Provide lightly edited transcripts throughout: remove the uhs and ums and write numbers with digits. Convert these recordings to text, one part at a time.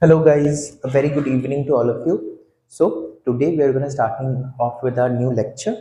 Hello guys, a very good evening to all of you. So today we are going to starting off with our new lecture.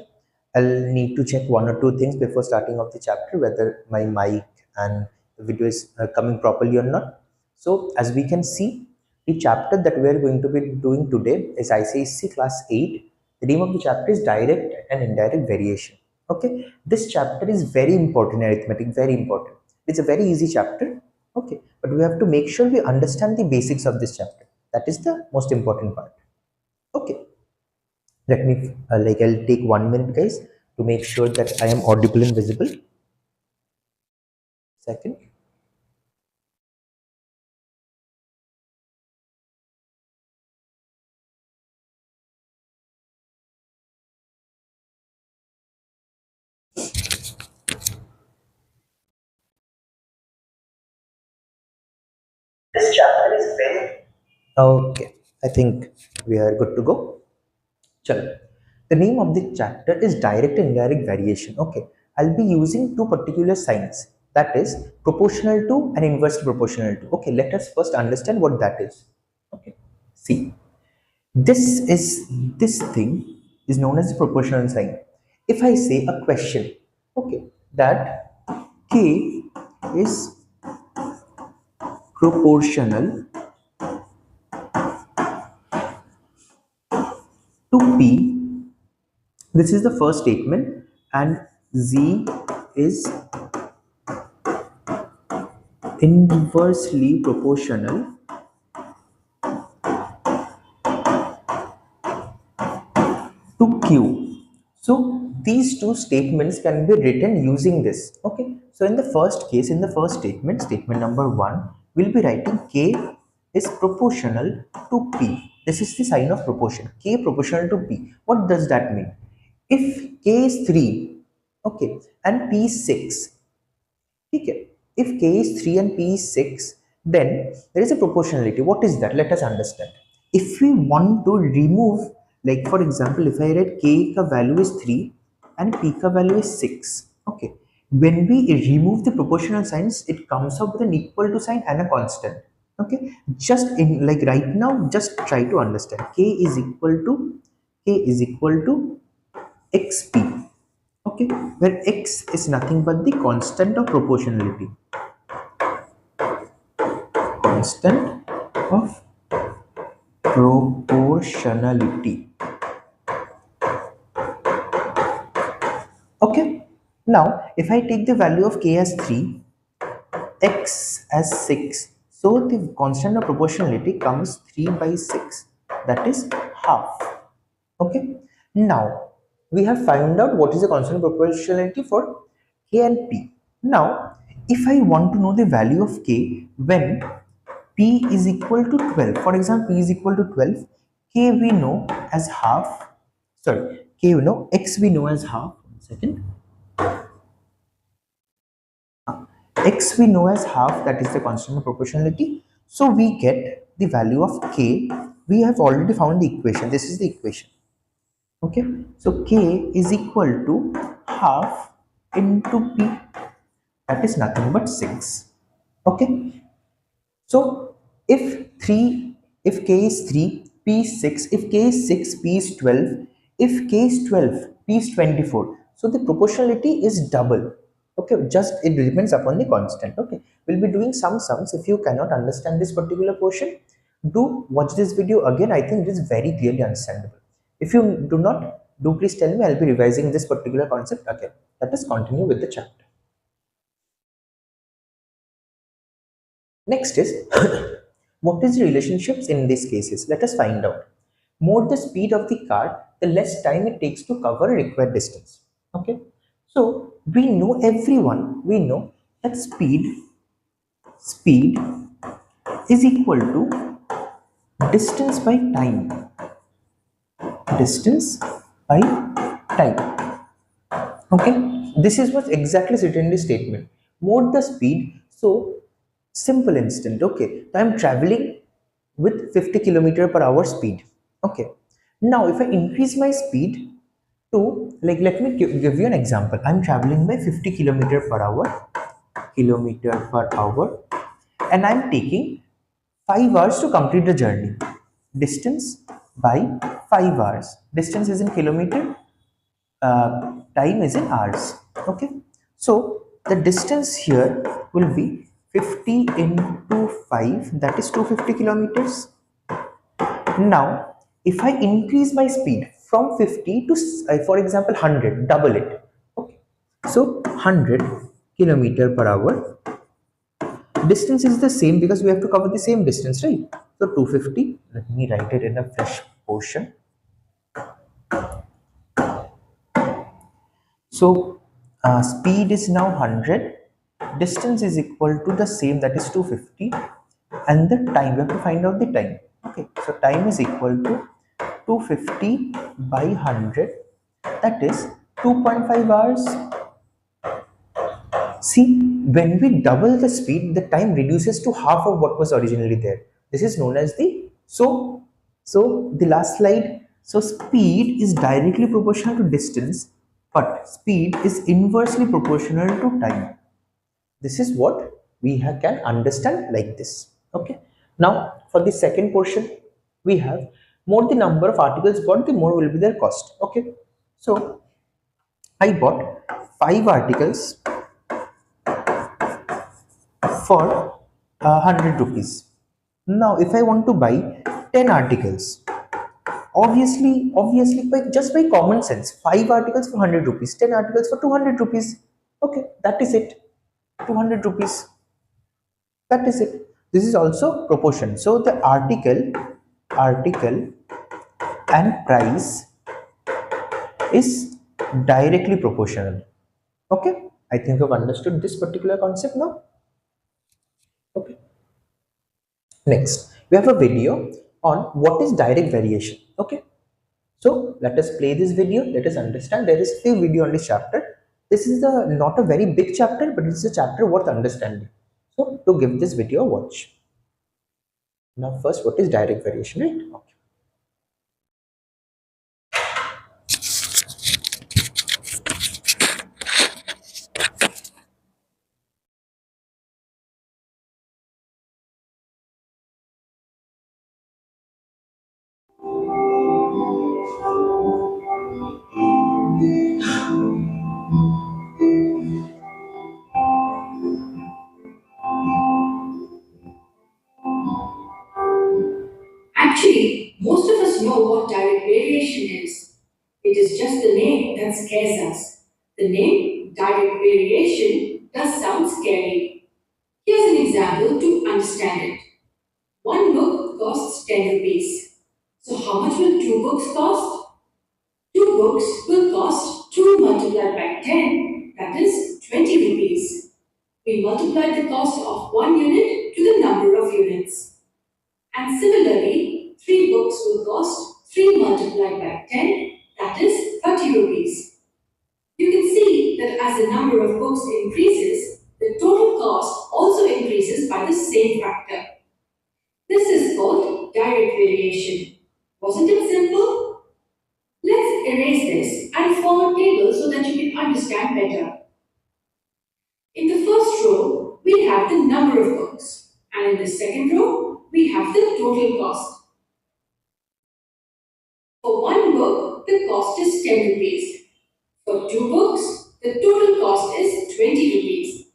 I'll need to check one or two things before starting off the chapter, whether my mic and the video is coming properly or not. So as we can see, the chapter that we are going to be doing today is ICSE class 8. The name of the chapter is Direct and Indirect Variation. Okay, this chapter is very important in arithmetic, very important. It's a very easy chapter. Okay, but we have to make sure we understand the basics of this chapter. That is the most important part. Okay, let me I'll take 1 minute, guys, to make sure that I am audible and visible. Second. This chapter is very okay. I think we are good to go. Chalo. The name of the chapter is Direct and Indirect Variation. Okay, I'll be using two particular signs, that is proportional to and inversely proportional to. Okay, let us first understand what that is. Okay, see, this thing is known as the proportional sign. If I say a question, okay, that k is proportional to p, this is the first statement, and z is inversely proportional to q. So these two statements can be written using this. Okay, so in the first case, in the first statement, statement number 1, we'll be writing k is proportional to p. This is the sign of proportion, k proportional to p. What does that mean? If k is 3, okay, and p is 6, okay, if k is 3 and p is 6, then there is a proportionality. What is that? Let us understand. If we want to remove, like for example, if I write k ka value is 3 and p ka value is 6, okay, when we remove the proportional signs, it comes up with an equal to sign and a constant. Okay, just in like right now, just try to understand. K is equal to xp. Okay, where x is nothing but the constant of proportionality, constant of proportionality. Okay, now if I take the value of k as 3, x as 6, so the constant of proportionality comes 3 by 6, that is half. Okay, now we have found out what is the constant of proportionality for k and p. Now if I want to know the value of k when p is equal to 12, for example, p is equal to 12, k we know as half, sorry, k we know, x we know as half. One second. X we know as half, that is the constant of proportionality. So we get the value of k. We have already found the equation. This is the equation. Okay, so k is equal to half into p, that is nothing but 6. Okay, so if 3, if k is 3, p is 6, if k is 6, p is 12, if k is 12, p is 24. So the proportionality is double. Okay, just it depends upon the constant. Okay, we'll be doing some sums. If you cannot understand this particular portion, do watch this video again. I think it is very clearly understandable. If you do not, do please tell me. I'll be revising this particular concept again. Let us continue with the chapter. Next is what is the relationships in these cases? Let us find out. More the speed of the car, the less time it takes to cover a required distance. Okay, so we know, everyone we know that speed is equal to distance by time. Distance by time. Okay, this is what exactly is written in the statement. More the speed, so simple instant. Okay, so I'm traveling with 50 km/h speed. Okay, now if I increase my speed to, like, let me give you an example. I'm traveling by 50 km/h, and I'm taking 5 hours to complete the journey. Distance by 5 hours. Distance is in kilometer, time is in hours. Okay, so the distance here will be 50 into 5, that is 250 kilometers. Now if I increase my speed from 50 to for example 100, double it. Okay, so 100 kilometer per hour. Distance is the same because we have to cover the same distance, right? So 250, let me write it in a fresh portion. So speed is now 100, distance is equal to the same, that is 250, and the time, we have to find out the time. Okay, so time is equal to 250 by 100, that is 2.5 hours. See, when we double the speed, the time reduces to half of what was originally there. This is known as the so the last slide. So speed is directly proportional to distance, but speed is inversely proportional to time. This is what we can understand like this. Okay. Now for the second portion, we have more the number of articles bought, the more will be their cost. Okay. So I bought 5 articles for 100 rupees. Now, if I want to buy 10 articles, obviously, by common sense, 5 articles for 100 rupees, 10 articles for 200 rupees. Okay, that is it. 200 rupees. That is it. This is also proportion. So the article and price is directly proportional. Okay, I think you've understood this particular concept now. Okay. Next, we have a video on what is direct variation. Okay, so let us play this video. Let us understand. There is few video on this chapter. This is not a very big chapter, but it's a chapter worth understanding. So to give this video a watch. Now, first, what is direct variation, right? Okay. Actually, most of us know what direct variation is. It is just the name that scares us. The name direct variation does sound scary. Here's an example to understand it. One book costs 10 rupees. So how much will two books cost? Two books will cost 2 multiplied by 10, that is 20 rupees. We multiply the cost of one unit to the number of units. And similarly, 3 books will cost 3 multiplied by 10, that is 30 rupees. You can see that as the number of books increases, the total cost also increases by the same factor. This is called direct variation. Wasn't it simple? Let's erase this and form a table so that you can understand better. In the first row, we have the number of books, and in the second row, we have the total cost. For one book, the cost is 10 rupees. For two books, the total cost is 20 rupees.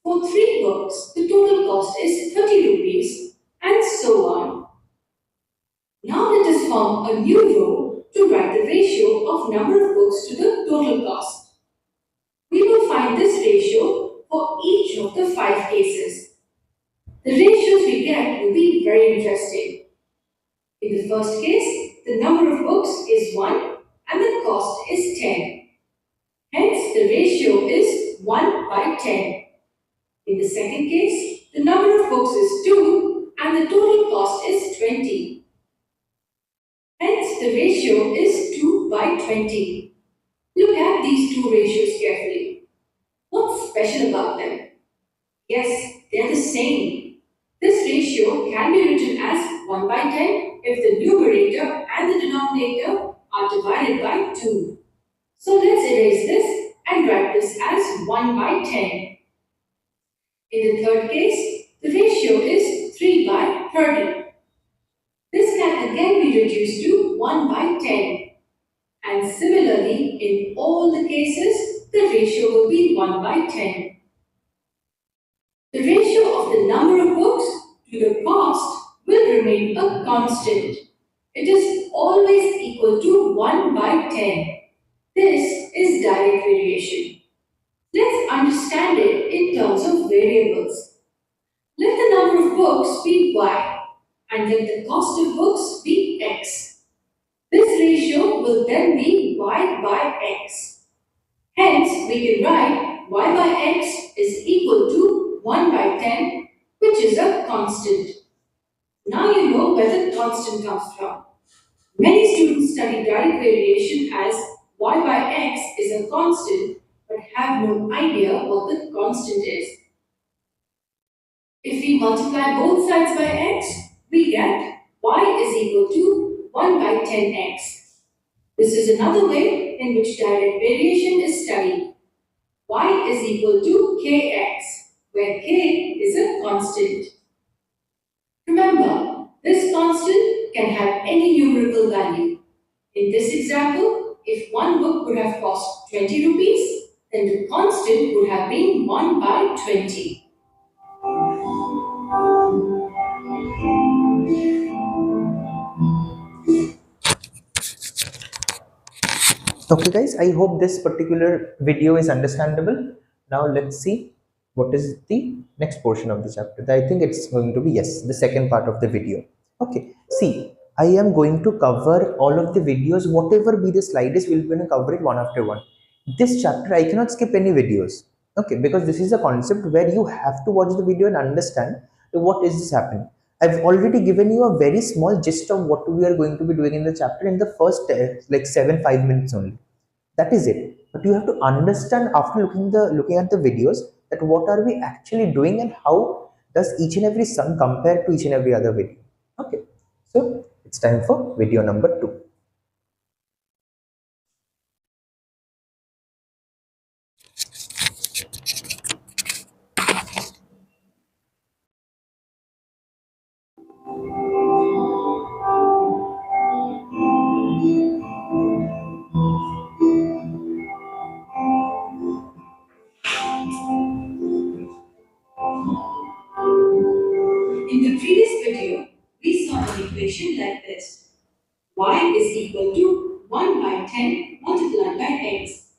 For three books, the total cost is 30 rupees, and so on. Now let us form a new row to write the ratio of number of books to the total cost. We will find this ratio for each of the 5 cases. The ratios we get will be very interesting. In the first case, the number of books is 1 and the cost is 10. Hence, the ratio is 1 by 10. In the second case, the number of books is 2 and the total cost is 20. Hence, the ratio is 2 by 20. Look at these two ratios carefully. What's special about them? Yes, they are the same. This ratio can be written as 1 by 10 if the numerator and the denominator are divided by 2. So let's erase this and write this as 1 by 10. In the third case, the ratio is 3 by 30. This can again be reduced to 1 by 10. And similarly, in all the cases, the ratio will be 1 by 10. The ratio of the number of books to the cost will remain a constant. It is always equal to 1 by 10. This is direct variation. Let's understand it in terms of variables. Let the number of books be y and let the cost of books be x. This ratio will then be y by x. Hence, we can write y by x is equal to 1 by 10, which is a constant. Now you know where the constant comes from. Many students study direct variation as y by x is a constant but have no idea what the constant is. If we multiply both sides by x, we get y is equal to 1 by 10x. This is another way in which direct variation is studied. Y is equal to kx, where k is a constant. Remember, this constant can have any numerical value. In this example, if one book would have cost 20 rupees, then the constant would have been 1 by 20. Okay guys, I hope this particular video is understandable. Now let's see what is the next portion of the chapter. I think it's going to be, yes, the second part of the video. Okay, see, I am going to cover all of the videos, whatever be the slide is, we're going to cover it one after one. This chapter I cannot skip any videos, okay, because this is a concept where you have to watch the video and understand what is this happening. I've already given you a very small gist of what we are going to be doing in the chapter in the first like 7 5 minutes only. That is it. But you have to understand after looking at the videos that what are we actually doing and how does each and every sum compare to each and every other video. Okay, so it's time for video number 2. In the previous video, we saw an equation like this. Y is equal to 1 by 10 multiplied by x,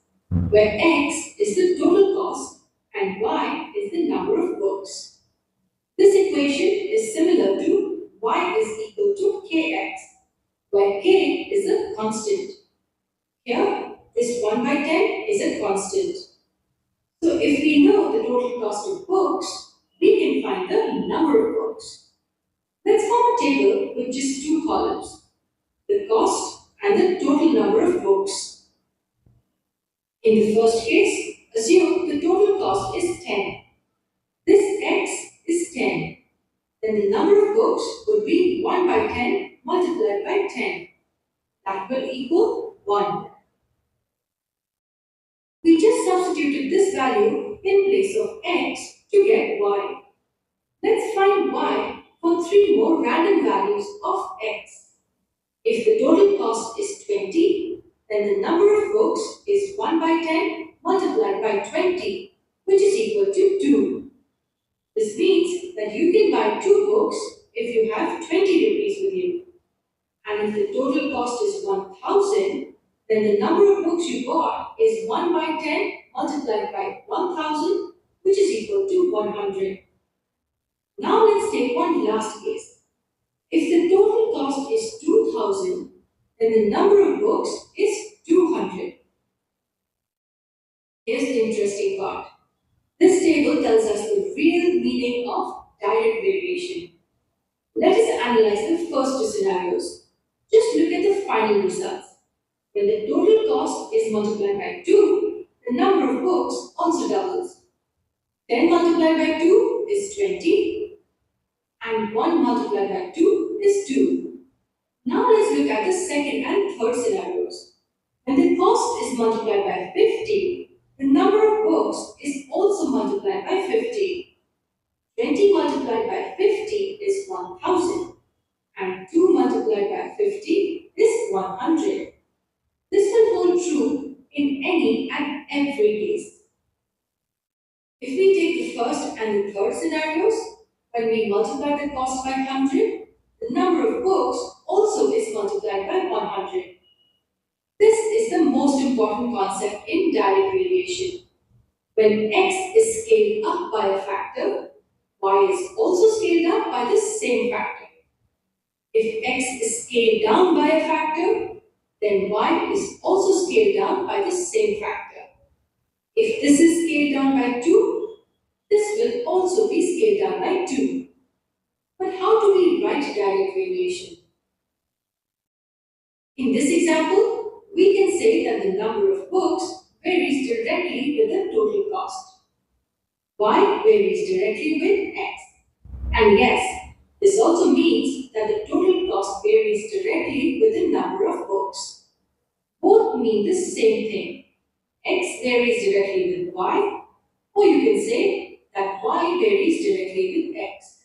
where x is the total cost and y is the number of books. This equation is similar to y is equal to kx, where k is a constant. Here, this 1 by 10 is a constant. So if we know the total cost of books, we can find the number of books. Let's form a table with just two columns, the cost and the total number of books. In the first case, assume the total cost is 10. This x is 10. Then the number of books would be 1 by 10 multiplied by 10. That will equal 1. We just substituted this value in place of x to get y. Let's find y for 3 more random values of x. If the total cost is 20, then the number of books is 1 by 10 multiplied by 20, which is equal to 2. This means that you can buy 2 books if you have 20 rupees with you. And if the total cost is 1000, then the number of books you bought is 1 by 10 multiplied by 1000, which is equal to 100. Now let's take one last case. If the total cost is 2000, then the number of books is 200. Here's the interesting part. This table tells us the real meaning of direct variation. Let us analyze the first two scenarios. Just look at the final results. When the total cost is multiplied by 2, the number of books also doubles. 10 multiplied by 2 is 20, and 1 multiplied by 2 is 2. Now let's look at the second and third scenarios. When the cost is multiplied by 50, the number of books is also multiplied by 50. 20 multiplied by 50 is 1000. 100. This will hold true in any and every case. If we take the first and the third scenarios, when we multiply the cost by 100, the number of books also is multiplied by 100. This is the most important concept in direct variation. When x is scaled up by a factor, y is also scaled up by the same factor. If x is scaled down by a factor, then y is also scaled down by the same factor. If this is scaled down by 2, this will also be scaled down by 2. But how do we write direct variation? In this example, we can say that the number of books varies directly with the total cost. Y varies directly with X. And yes, this also means that the total cost varies directly with the number of books. Both mean the same thing. X varies directly with Y, or you can say that Y varies directly with X.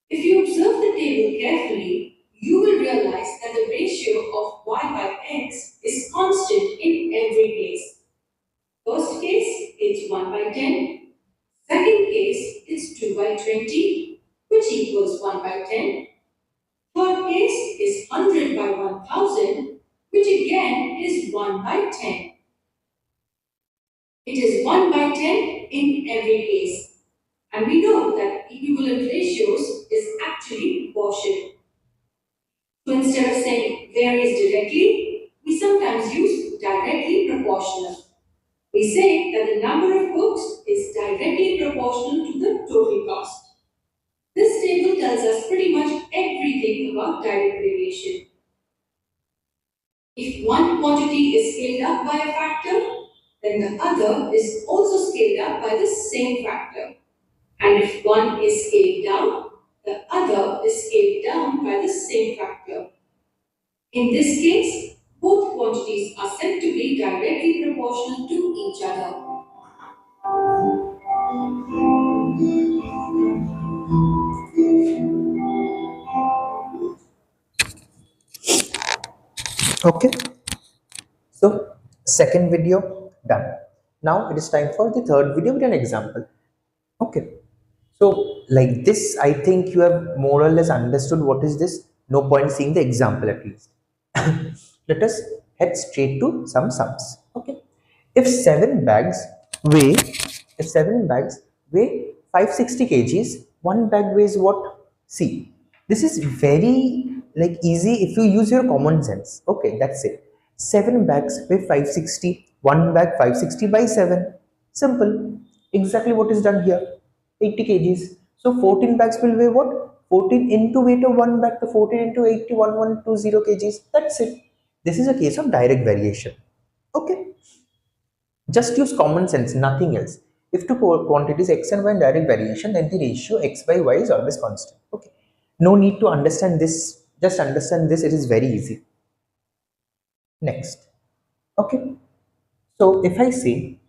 If you observe the table carefully, you will realize that the ratio of Y by X is constant in every case. First case, it's 1 by 10. Second case is 2 by 20, which equals 1 by 10. Third case is 100 by 1000, which again is 1 by 10. It is 1 by 10 in every case. And we know that equivalent ratios is actually proportional. So instead of saying varies directly, we sometimes use directly proportional. We say that the number of books is directly proportional to the total cost. This table tells us pretty much everything about direct variation. If one quantity is scaled up by a factor, then the other is also scaled up by the same factor. And if one is scaled down, the other is scaled down by the same factor. In this case, both quantities are said to be directly proportional to each other. Okay, so second video done. Now it is time for the third video with an example. Okay, so like this I think you have more or less understood what is this. No point seeing the example at least. Let us head straight to some sums. Okay, if weigh seven bags weigh 560 kgs, one bag weighs what? See, this is very like easy if you use your common sense. Okay, that's it. Seven bags weigh 560, one bag 560 by 7. Simple. Exactly what is done here. 80 kgs. So 14 bags will weigh what? 14 into weight of one bag, the 14 into 80, 1120 kgs. That's it. This is a case of direct variation. Okay. Just use common sense, nothing else. If two quantities x and y in direct variation, then the ratio x by y is always constant. Okay. No need to understand this. Just understand this. It is very easy. Next. Okay. So if I say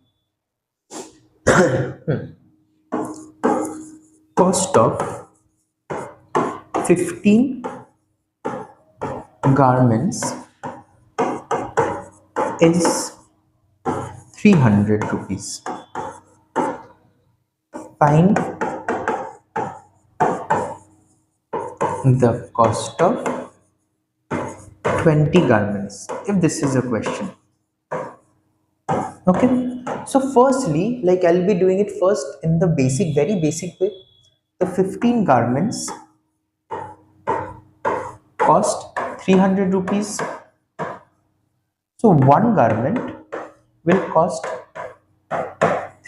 cost of 15 garments is 300 rupees. Find the cost of 20 garments if this is a question. Okay, so firstly, like I'll be doing it first in the basic, very basic way. The 15 garments cost 300 rupees. So one garment will cost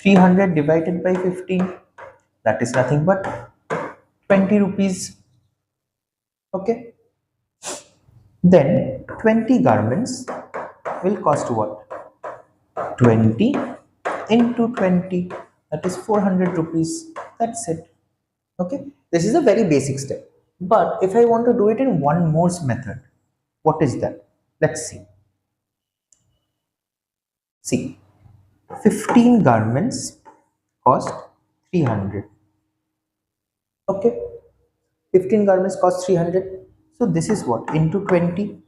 300 divided by 15. That is nothing but 20 rupees. Okay, then 20 garments will cost what? 20 into 20, that is 400 rupees. That's it. Okay, this is a very basic step. But if I want to do it in one more method, what is that? Let's see 15 garments cost 300. Okay, 15 garments cost 300. So this is what? Into 20.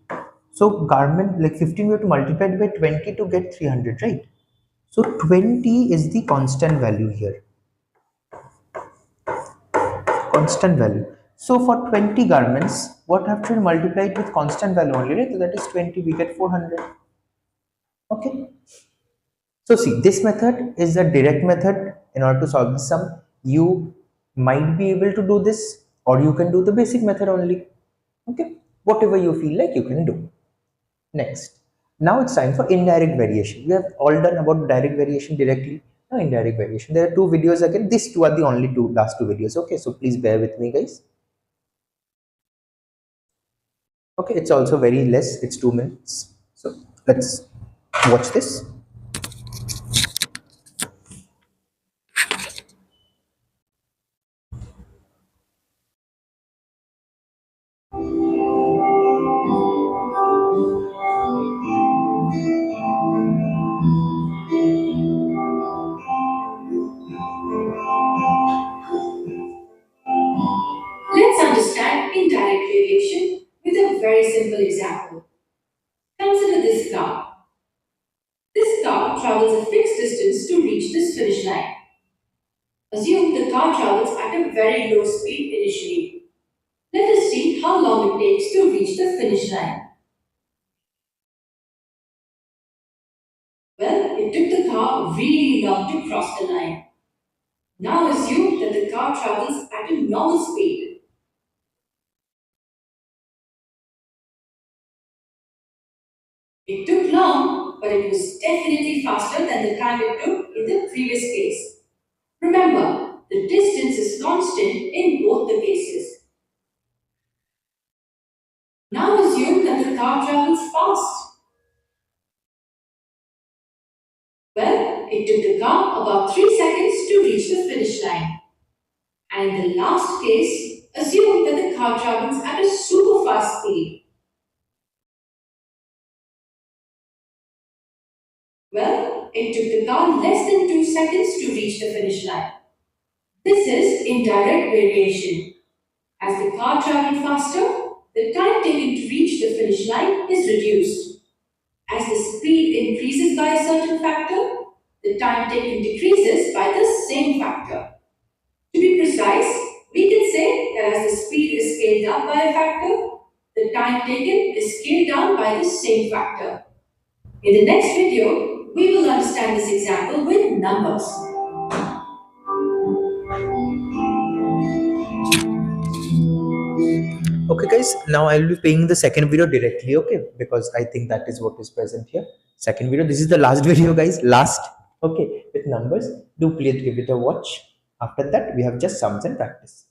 So garment, like 15 we have to multiply it by 20 to get 300, right? So 20 is the constant value here, constant value. So for 20 garments, what have to multiply it with constant value only, right? So that is 20, we get 400. Okay. So see, this method is a direct method. In order to solve the sum, you might be able to do this, or you can do the basic method only. Okay. Whatever you feel like you can do. Next. Now it's time for indirect variation. We have all done about direct variation directly. Now indirect variation. There are two videos again. These two are the only two last two videos. Okay, so please bear with me, guys. Okay, it's also very less. It's 2 minutes. So let's watch this. Let's understand indirect variation with a very simple example. Consider this car. This car travels a fixed distance to reach this finish line. Assume the car travels at a very low speed initially. Let us see how long it takes to reach the finish line. Well, it took the car really long to cross the line. Now assume that the car travels at a normal speed. It took long, but it was definitely faster than the time it took in the previous case. Remember, the distance is constant in both the cases. Now assume that the car travels fast. Well, it took the car about 3 seconds to reach the finish line. And in the last case, assume that the car travels at a super fast speed. Well, it took the car less than 2 seconds to reach the finish line. This is indirect variation. As the car traveled faster, the time taken to reach the finish line is reduced. As the speed increases by a certain factor, the time taken decreases by the same factor. To be precise, we can say that as the speed is scaled up by a factor, the time taken is scaled down by the same factor. In the next video, we will understand this example with numbers. Okay, guys. Now I'll be paying the second video directly. Okay, because I think that is what is present here. Second video. This is the last video, guys. Last. Okay, with numbers. Do please give it a watch. After that, we have just sums and practice.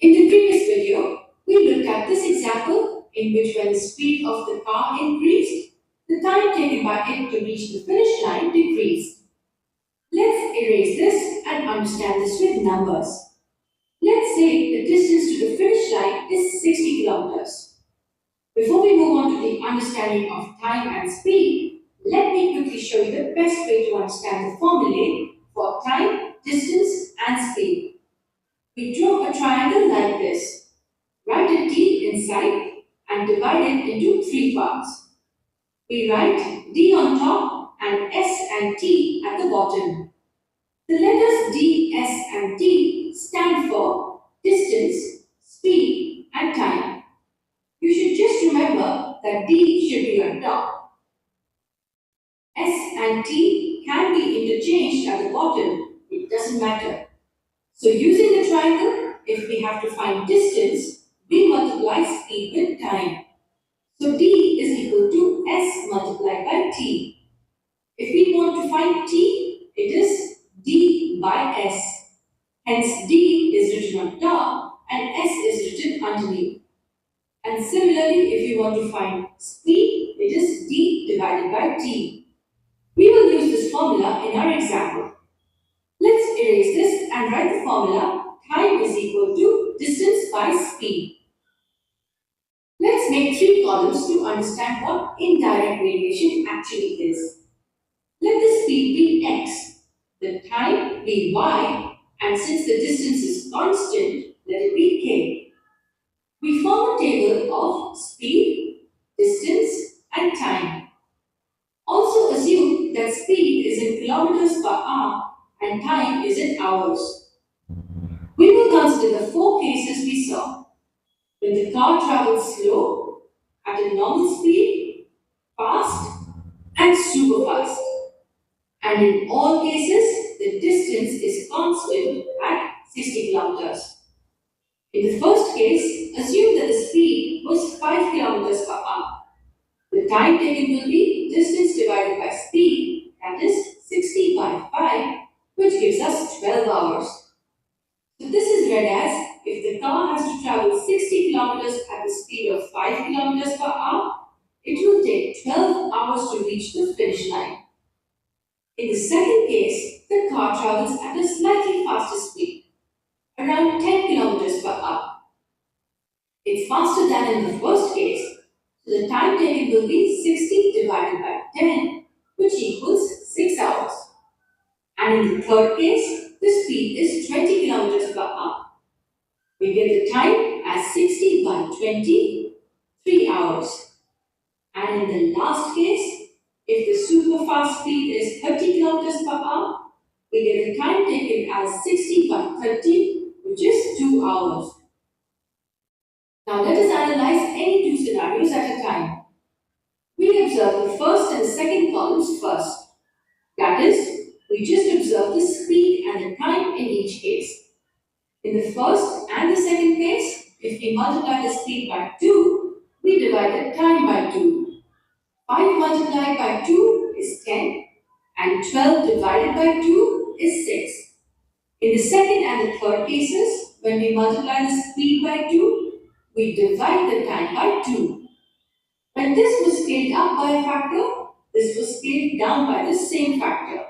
In the previous video, we looked at this example in which when the speed of the car increased, the time taken by it to reach the finish line decreased. Let's erase this and understand this with numbers. Let's say the distance to the finish line is 60 kilometers. Before we move on to the understanding of time and speed, let me quickly show you the best way to understand the formulae for time, distance, and speed. We draw a triangle like this. Write a D inside and divide it into three parts. We write D on top and S and T at the bottom. The letters D, S, and T stand for distance, speed, and time. You should just remember that D should be on top. S and T can be interchanged at the bottom. It doesn't matter. So using the triangle, if we have to find distance, we multiply speed with time. So D is equal to S multiplied by T. If we want to find T, it is D by S. Hence D is written on top and S is written underneath. And similarly, if you want to find speed, it is d divided by t. We will use this formula in our example. Let's erase this and write the formula time is equal to distance by speed. Let's make three columns to understand what indirect variation actually is. Let the speed be x, the time be y, and since the distance is constant, let it be k. We form a table of speed, distance, and time. Also assume that speed is in kilometers per hour and time is in hours. We will consider the four cases we saw. When the car travels slow, at a normal speed, fast, and super fast. And in all cases, the distance is constant at 60 kilometers. In the first case, assume that the speed was 5 kilometers per hour. The time taken will be distance divided by speed, that is 60 by 5, which gives us 12 hours. So this is read as if the car has to travel 60 kilometers at the speed of 5 kilometers per hour, it will take 12 hours to reach the finish line. In the second case, the car travels at a slightly faster speed, around 10 kilometers per hour. It's faster than in the first case, so the time taken will be 60 divided by 10, which equals 6 hours. And in the third case, the speed is 20 kilometers per hour. We get the time as 60 by 20, 3 hours. And in the last case, if the super fast speed is 30 kilometers per hour, we get the time taken as 60 by 30, which is 2 hours. Now let us analyze any two scenarios at a time. We observe the first and the second columns first. That is, we just observe the speed and the time in each case. In the first and the second case, if we multiply the speed by 2, we divide the time by 2. 5 multiplied by 2 is 10, and 12 divided by 2 is 6. In the second and the third cases, when we multiply the speed by 2, we divide the time by 2. When this was scaled up by a factor, this was scaled down by the same factor.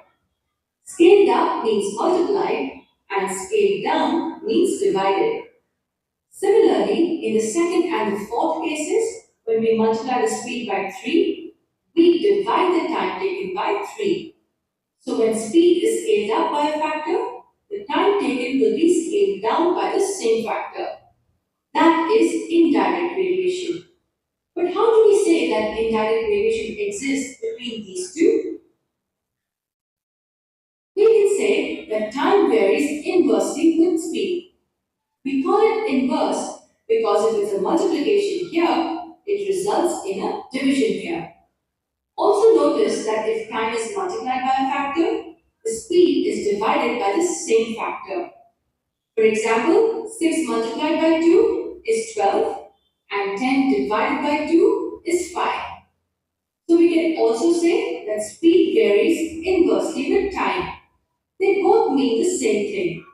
Scaled up means multiplied, and scaled down means divided. Similarly, in the second and the fourth cases, when we multiply the speed by 3, we divide the time taken by 3. So when speed is scaled up by a factor, the time taken will be scaled down by the same factor. That is indirect variation. But how do we say that indirect variation exists between these two? We can say that time varies inversely with speed. We call it inverse because if it's a multiplication here, it results in a division here. Also notice that if time is multiplied by a factor, the speed is divided by the same factor. For example, 6 multiplied by 2 is 12 and 10 divided by 2 is 5. So we can also say that speed varies inversely with time. They both mean the same thing.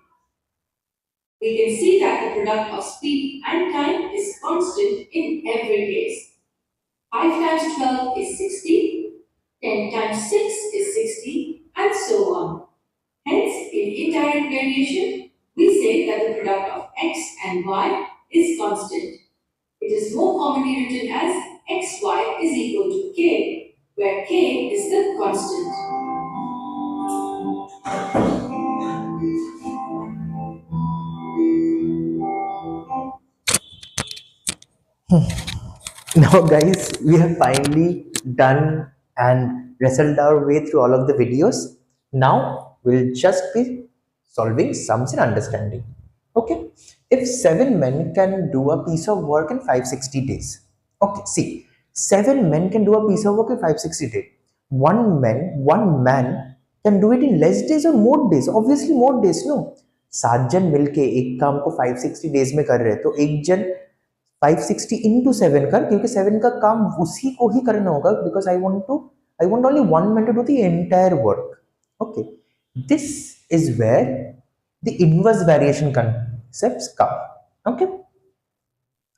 We can see that the product of speed and time is constant in every case. 5 times 12 is 60, 10 times 6 is 60, and so on. Hence, in indirect variation, we say that the product of x and y is constant. It is more commonly written as xy is equal to k, where k is the constant. Now, guys, we have finally done and wrestled our way through all of the videos. Now, we'll just be solving sums and understanding. Okay, if 7 men can do a piece of work in 560 days. Okay, see, 7 men can do a piece of work in 560 days. One man can do it in less days or more days. Obviously, more days, no. 7 जन मिलके एक काम को 560 days में कर रहे हैं तो एक जन 560 into 7 कर, क्योंकि 7 का काम उसी को ही करना होगा, because I want only one man to do the entire work. Okay, this is where the inverse variation concepts come. Okay,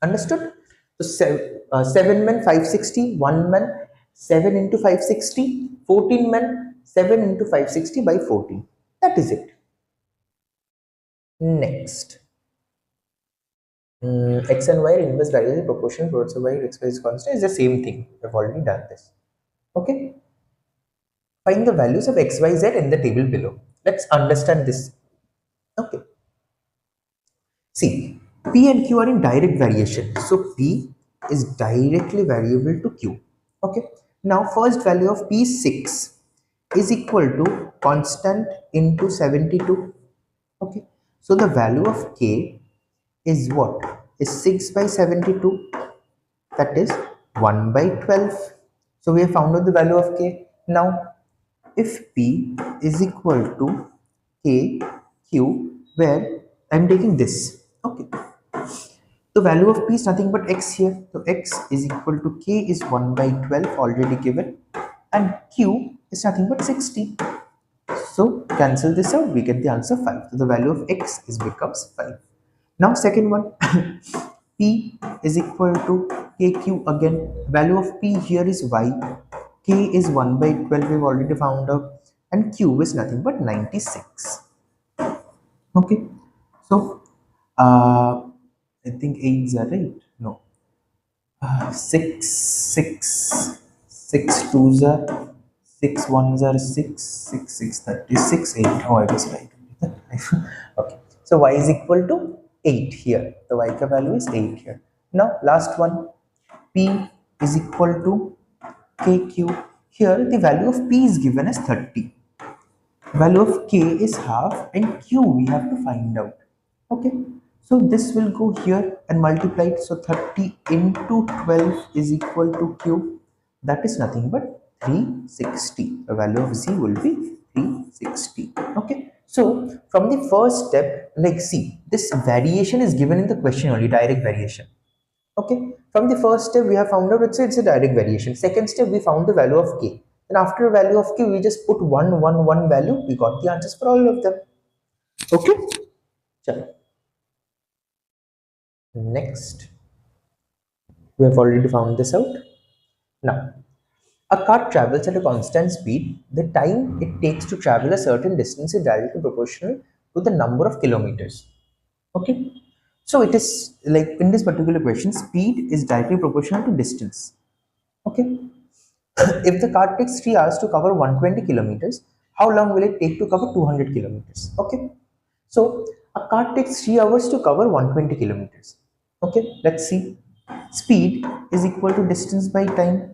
understood? So 7 men 560, 1 man 7 into 560, 14 men, 7 into 560 by 14. That is it. Next. X and Y are inverse directly proportional towards y, x, y is constant is the same thing. We've already done this. Okay. Find the values of x, y, z in the table below. Let's understand this. Okay. See, P and Q are in direct variation. So P is directly variable to Q. Okay. Now first value of P is 6 is equal to constant into 72. Okay. So the value of K is what? Is 6 by 72. That is 1 by 12. So we have found out the value of K. Now if P is equal to K Q, where I'm taking this. Okay. The value of P is nothing but x here. So x is equal to K is 1 by 12 already given, and Q is nothing but 60. So cancel this out, we get the answer 5. So the value of x is becomes 5. Now second one, P is equal to KQ again. Value of P here is y. K is 1 by 12, we've already found out, and Q is nothing but 96. Okay, so I think 8s are right. No, six, six, six twos are six ones are six, six, 36, 8. Oh, I was right. Okay, so y is equal to 8 here. The y ka value is 8 here. Now, last one, p is equal to kq. Here, the value of p is given as 30. Value of k is half, and q we have to find out. Okay, so this will go here and multiply it. So 30 into 12 is equal to q. That is nothing but 360. The value of z will be 360. Okay, so from the first step, like see, this variation is given in the question only, direct variation. Okay, from the first step we have found out it's a direct variation. Second step we found the value of k. And after value of k we just put 1 value. We got the answers for all of them. Okay. Chalo. Next, we have already found this out. Now, a car travels at a constant speed. The time it takes to travel a certain distance is directly proportional to the number of kilometers. Okay. So it is like in this particular question, speed is directly proportional to distance. Okay. If the car takes 3 hours to cover 120 kilometers, how long will it take to cover 200 kilometers? Okay. So a car takes 3 hours to cover 120 kilometers. Okay, let's see. Speed is equal to distance by time.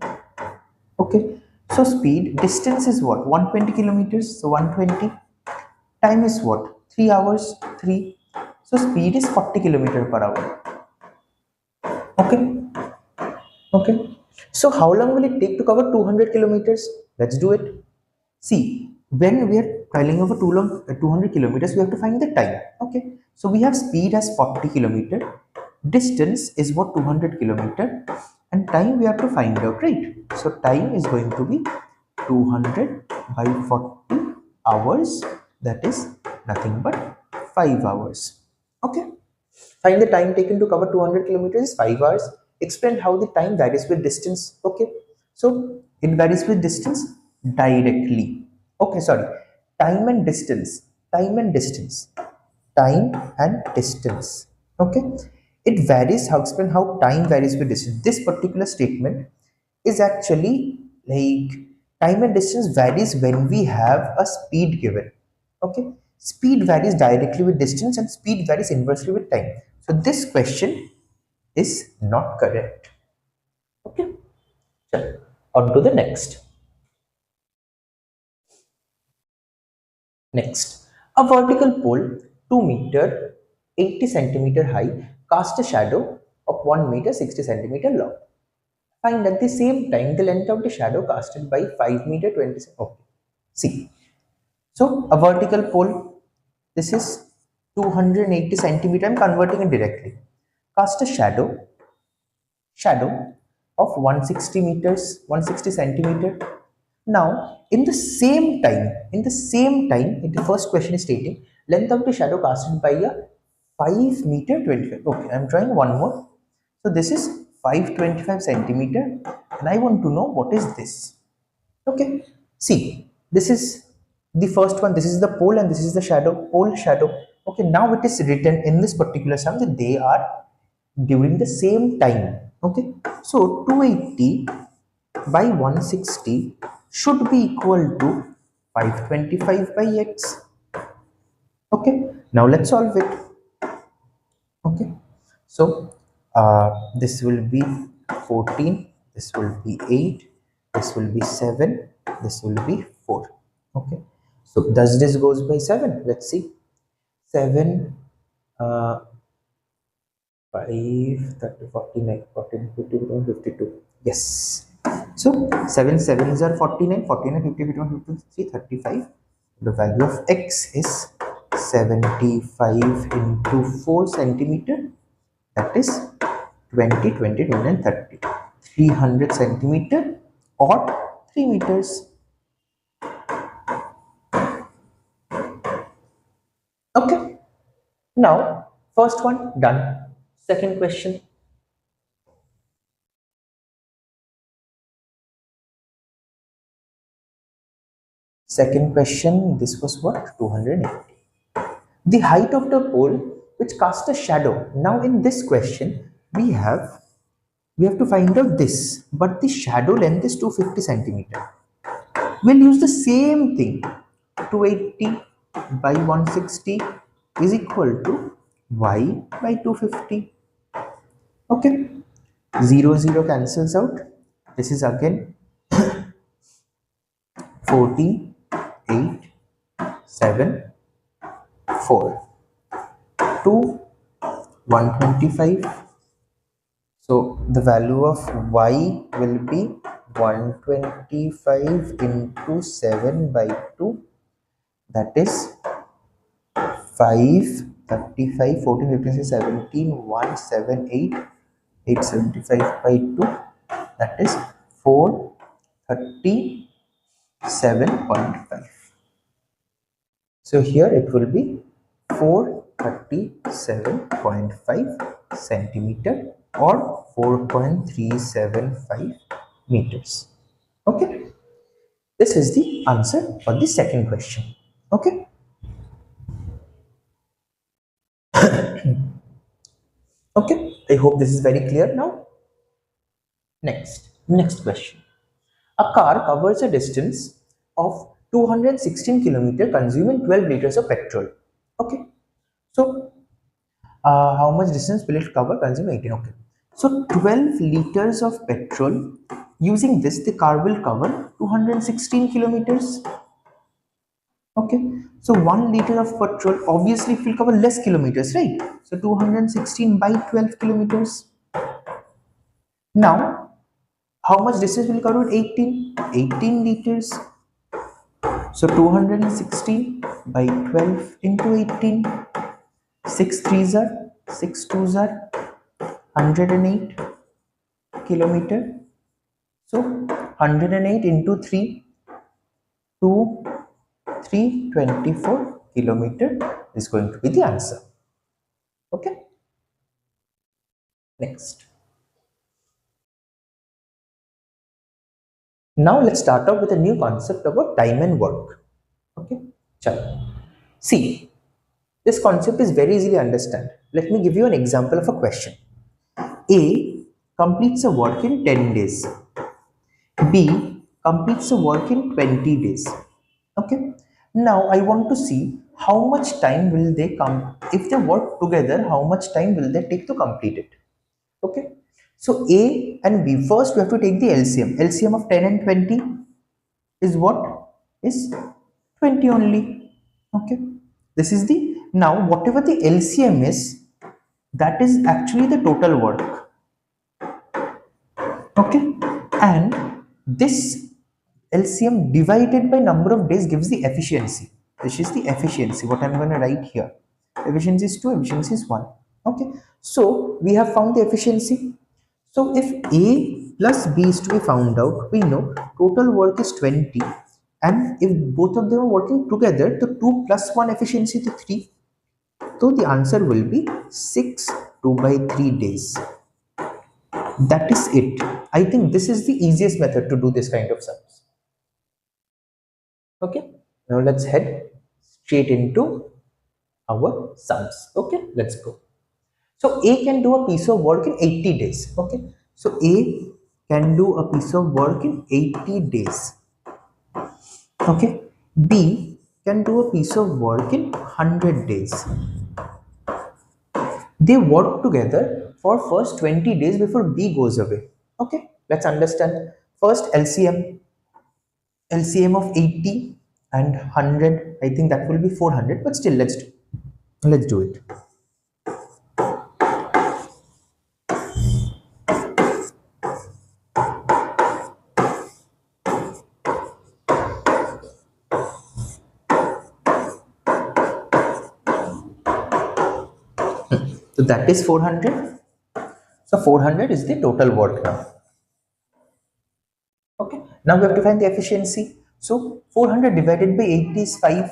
Okay, so speed, distance is what? 120 kilometers. So 120. Time is what? 3 hours. 3. So speed is 40 kilometer per hour. Okay, okay. So how long will it take to cover 200 kilometers? Let's do it. See, when we are traveling over 200 kilometers, we have to find the time. Okay, so we have speed as 40 kilometer, distance is what 200 kilometer, and time we have to find out, right? So time is going to be 200 by 40 hours. That is nothing but 5 hours. Okay. Find the time taken to cover 200 kilometers is 5 hours. Explain how the time varies with distance. Okay. So it varies with distance directly. Okay, sorry. Time and distance. Time and distance. Time and distance. Okay. It varies. How explain how time varies with distance. This particular statement is actually like time and distance varies when we have a speed given. Okay, speed varies directly with distance and speed varies inversely with time. So this question is not correct. Okay, so on to the next. Next, a vertical pole 2 meter 80 centimeter high casts a shadow of 1 meter 60 centimeter long. Find at the same time the length of the shadow casted by 5 meter 20. Okay. See, so a vertical pole, this is 280 centimeter. I'm converting it directly. Cast a shadow of 160 meters, 160 centimeter. Now, in the first question is stating length of the shadow casted by a 5 meter 25. Okay, I'm trying one more. So this is 525 centimeter and I want to know what is this. Okay, see, this is the first one, this is the pole and this is the shadow, pole shadow. Okay, now it is written in this particular sum that they are during the same time. Okay, so 280 by 160 should be equal to 525 by x. Okay, now let's solve it. Okay, so this will be 14, this will be 8, this will be 7, this will be 4. Okay, so does this goes by 7? Let's see. 7 uh, 5 30 49 14 51 52. Yes, so 7 sevens are 49, 49 50 51 53 35. The value of x is 75 into 4 centimeter, that is 20 20 20 and 30, 300 centimeter or 3 meters. Okay, now first one done. Second question. Second question, this was what? 280. The height of the pole which casts a shadow. Now in this question, we have to find out this, but the shadow length is 250 centimeter. We'll use the same thing. 280 by 160 is equal to y by 250. Okay, 0 0 cancels out. This is again 14, 8, 7, 4. 2 125. So the value of y will be 125 into 7 by 2, that is 5 35 14 15 17 178 875 by 2, that is 437.5. So here it will be 437.5 centimeter or 4.375 meters. Okay, this is the answer for the second question. Okay, okay, I hope this is very clear now. Next question. A car covers a distance of 216 kilometers consuming 12 liters of petrol. Okay, so how much distance will it cover? Consume 18. Okay. So 12 liters of petrol. Using this, the car will cover 216 kilometers. Okay. So 1 liter of petrol obviously it will cover less kilometers, right? So 216 by 12 kilometers. Now, how much distance will cover? 18. 18 liters. So 216 by 12 into 18. 6 threes are 6 twos are 108 kilometer. So 108 into 3 to 324 kilometer is going to be the answer. Okay, next. Now let's start off with a new concept about time and work. Okay, chalo. See, this concept is very easily understand. Let me give you an example of a question. A completes a work in 10 days. B completes the work in 20 days. Okay. Now I want to see how much time will they come if they work together, how much time will they take to complete it. Okay. So A and B, first we have to take the LCM. LCM of 10 and 20 is what? Is 20 only. Okay. This is the, now whatever the LCM is, that is actually the total work. Okay, and this LCM divided by number of days gives the efficiency. This is the efficiency, what I'm going to write here. Efficiency is 2, efficiency is 1. Okay, so we have found the efficiency. So if A plus B is to be found out, we know total work is 20, and if both of them are working together, the 2 plus 1 efficiency is 3. So the answer will be 6 2 by 3 days. That is it. I think this is the easiest method to do this kind of sums. Okay, now let's head straight into our sums. Okay, let's go. So A can do a piece of work in 80 days. Okay, so A can do a piece of work in 80 days. Okay, B can do a piece of work in 100 days. They work together for first 20 days before B goes away. Okay, let's understand. First LCM of 80 and 100. I think that will be 400, but still let's do it. So that is 400. So 400 is the total work now. Okay, now we have to find the efficiency. So 400 divided by 80 is 5.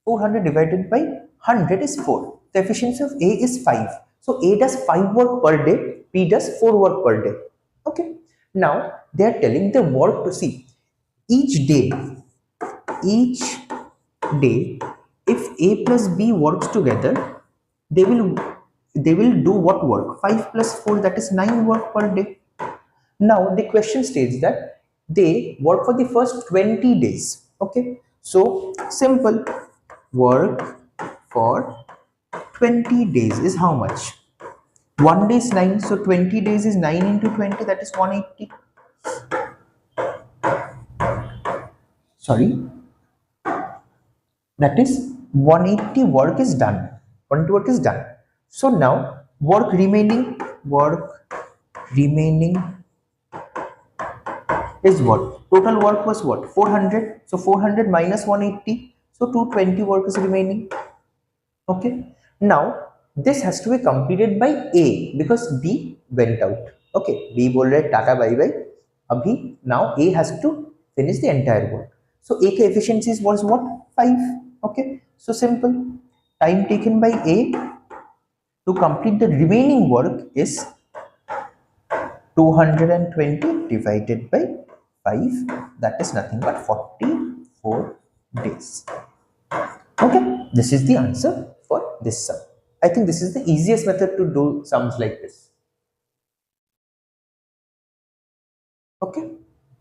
400 divided by 100 is 4. The efficiency of A is 5. So A does 5 work per day, B does 4 work per day. Okay. Now they are telling the work to see each day, each day, if A plus B works together, they will they will do what work? 5 plus 4, that is 9 work per day. Now the question states that they work for the first 20 days. Okay, so simple, work for 20 days is how much? 1 day is 9, so 20 days is 9 into 20, that is 180. Sorry, that is 180 work is done. 180 work is done. So now work remaining is what? Total work was what? 400. So 400 minus 180. So 220 work is remaining. Okay. Now this has to be completed by A because B went out. Okay. B बोल रहे tata bye bye. अभी now A has to finish the entire work. So A के efficiency was what? 5. Okay. So simple. Time taken by A to complete the remaining work is 220 divided by 5, that is nothing but 44 days. Okay, this is the answer for this sum. I think this is the easiest method to do sums like this. Okay,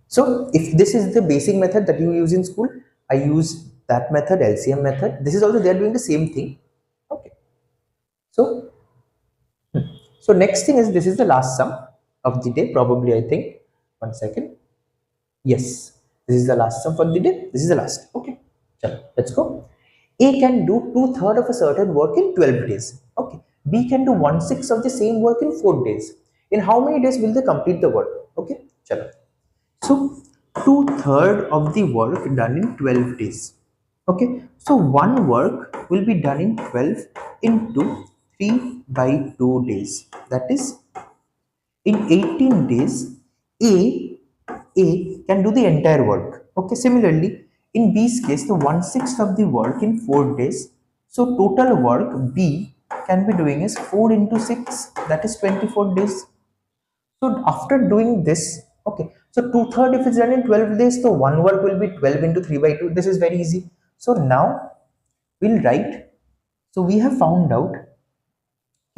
so if this is the basic method that you use in school, I use that method, LCM method. This is also, they are doing the same thing. Okay, so so next thing is, this is the last sum of the day probably, I think. One second. Yes, this is the last sum for the day. This is the last. Okay, chalo, let's go. A can do 2/3 of a certain work in 12 days. Okay. B can do 1/6 of the same work in 4 days. In how many days will they complete the work? Okay, chalo. So 2/3 of the work done in 12 days. Okay. So one work will be done in 12 into 3 by 2 days. That is, in 18 days, A can do the entire work. Okay, similarly, in B's case, the 1/6 of the work in 4 days. So total work B can be doing is 4 into 6, that is 24 days. So after doing this, okay, so 2/3 if it's done in 12 days, so one work will be 12 into 3 by 2. This is very easy. So now we'll write. So we have found out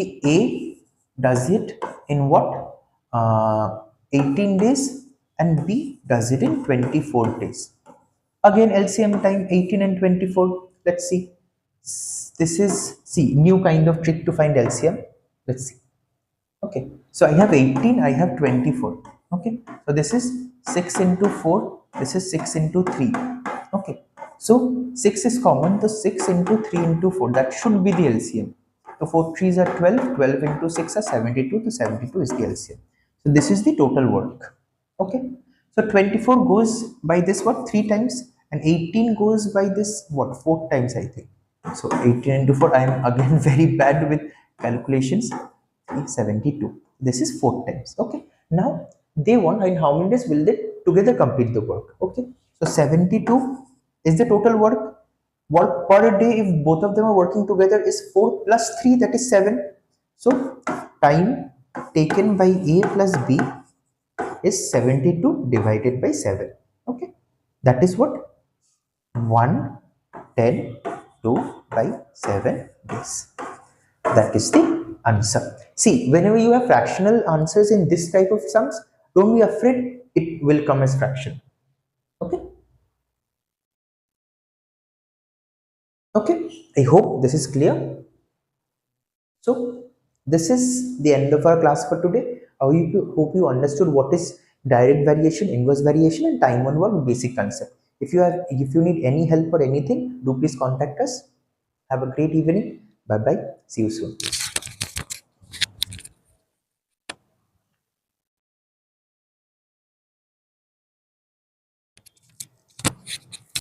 A does it in what? 18 days, and B does it in 24 days. Again, LCM time 18 and 24. Let's see. This is, see, new kind of trick to find LCM. Let's see. Okay, so I have 18, I have 24. Okay, so this is 6 into 4, this is 6 into 3. Okay, so 6 is common, so 6 into 3 into 4, that should be the LCM. So 4 3s are 12, 12 into 6 are 72, so 72 is the LCM. So this is the total work. Okay, so 24 goes by this what, 3 times, and 18 goes by this what, 4 times, I think. So 18 into 4, I am again very bad with calculations. 72. This is 4 times. Okay, now they want in how many days will they together complete the work. Okay, so 72 is the total work per day. If both of them are working together is 4 plus 3, that is 7. So time taken by A plus B is 72 divided by 7. Okay, that is what 1, 10, 2 by 7 is. That is the answer. See, whenever you have fractional answers in this type of sums, don't be afraid, it will come as fraction. Okay. Okay, I hope this is clear. So this is the end of our class for today. I hope you understood what is direct variation, inverse variation, and time on work basic concept. If you need any help or anything, do please contact us. Have a great evening. Bye bye. See you soon.